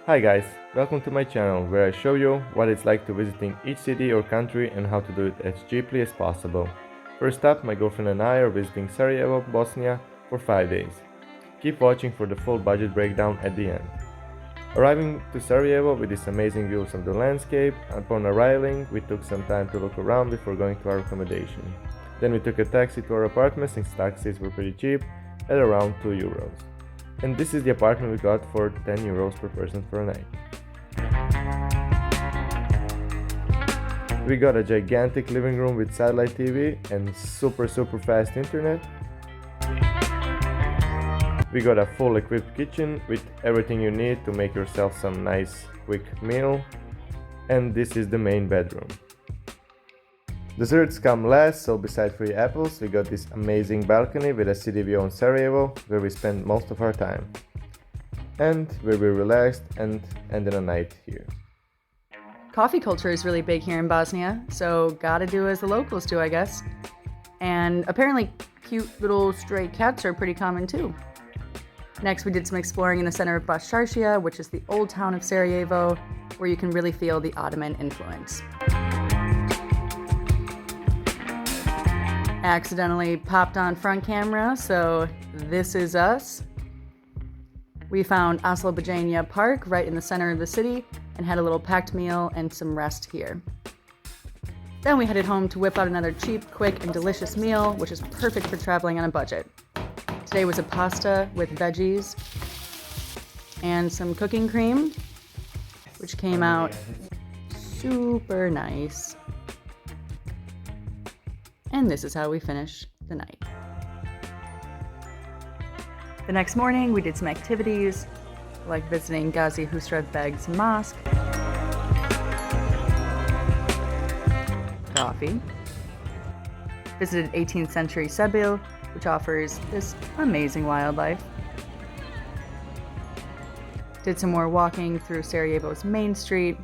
Hi guys, welcome to my channel where I show you what it's like to visiting each city or country and how to do it as cheaply as possible. First up, my girlfriend and I are visiting Sarajevo, Bosnia for 5 days. Keep watching for the full budget breakdown at the end. Arriving to Sarajevo with these amazing views of the landscape, upon arriving we took some time to look around before going to our accommodation. Then we took a taxi to our apartment since taxis were pretty cheap at around €2. And this is the apartment we got for €10 per person for a night. We got a gigantic living room with satellite TV and super fast internet. We got a full equipped kitchen with everything you need to make yourself some nice quick meal. And this is the main bedroom. Desserts come last, so beside free apples, we got this amazing balcony with a city view on Sarajevo, where we spend most of our time. And where we relaxed and ended a night here. Coffee culture is really big here in Bosnia, so gotta do as the locals do, I guess. And apparently cute little stray cats are pretty common too. Next, we did some exploring in the center of Bascarsija, which is the old town of Sarajevo, where you can really feel the Ottoman influence. Accidentally popped on front camera, so this is us. We found Oslobođenje Park right in the center of the city and had a little packed meal and some rest here. Then we headed home to whip out another cheap, quick, and delicious meal, which is perfect for traveling on a budget. Today was a pasta with veggies and some cooking cream, which came out super nice. And this is how we finish the night. The next morning, we did some activities, like visiting Gazi Husrev Beg's mosque, coffee, visited 18th century Sebil, which offers this amazing wildlife, did some more walking through Sarajevo's main street,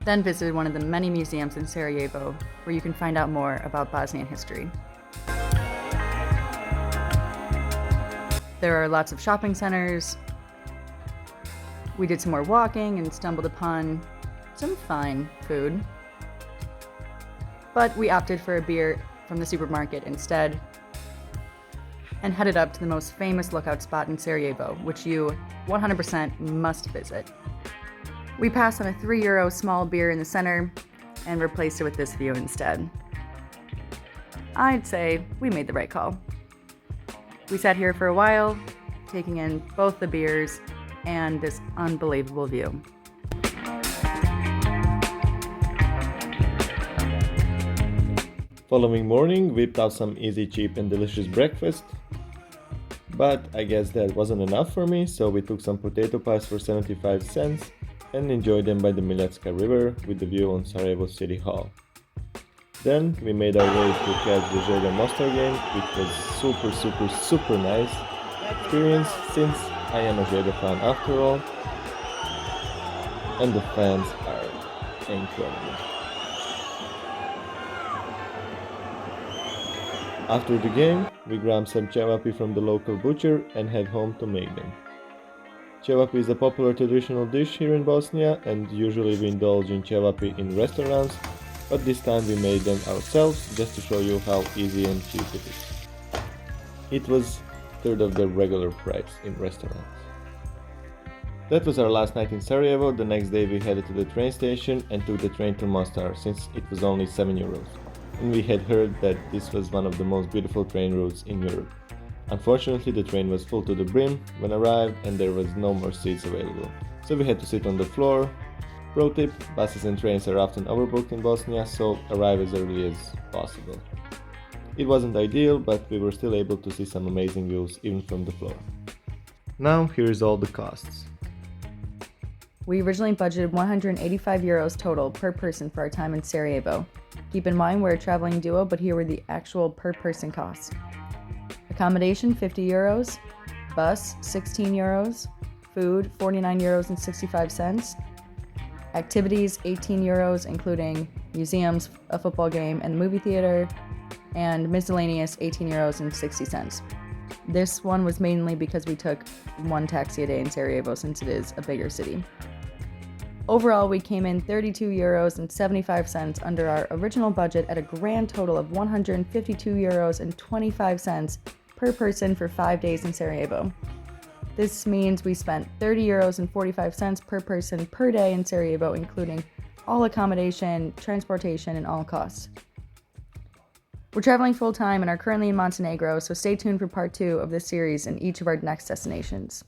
then visited one of the many museums in Sarajevo where you can find out more about Bosnian history. There are lots of shopping centers. We did some more walking and stumbled upon some fine food. But we opted for a beer from the supermarket instead and headed up to the most famous lookout spot in Sarajevo, which you 100% must visit. We passed on a €3 small beer in the center and replaced it with this view instead. I'd say we made the right call. We sat here for a while, taking in both the beers and this unbelievable view. Following morning, whipped out some easy, cheap and delicious breakfast. But I guess that wasn't enough for me, so we took some potato pies for 75 cents and enjoyed them by the Miljacka River with the view on Sarajevo City Hall. Then we made our way to catch the Želja Mostar game, which was super nice experience since I am a Želja fan after all, and the fans are incredible. After the game, we grabbed some cevapi from the local butcher and head home to make them. Cevapi is a popular traditional dish here in Bosnia, and usually we indulge in cevapi in restaurants, but this time we made them ourselves just to show you how easy and cheap it is. It was third of the regular price in restaurants. That was our last night in Sarajevo. The next day we headed to the train station and took the train to Mostar since it was only €7. And we had heard that this was one of the most beautiful train routes in Europe. Unfortunately, the train was full to the brim when arrived and there was no more seats available, so we had to sit on the floor. Pro tip, buses and trains are often overbooked in Bosnia, so arrive as early as possible. It wasn't ideal, but we were still able to see some amazing views even from the floor. Now here's all the costs. We originally budgeted €185 total per person for our time in Sarajevo. Keep in mind we're a traveling duo, but here were the actual per person costs. Accommodation €50, bus €16, food €49.65, activities €18 including museums, a football game, and the movie theater, and miscellaneous €18.60. This one was mainly because we took one taxi a day in Sarajevo since it is a bigger city. Overall, we came in 32 euros and 75 cents under our original budget at a grand total of 152 euros and 25 cents per person for 5 days in Sarajevo. This means we spent 30 euros and 45 cents per person per day in Sarajevo, including all accommodation, transportation, and all costs. We're traveling full-time and are currently in Montenegro, so stay tuned for part 2 of this series in each of our next destinations.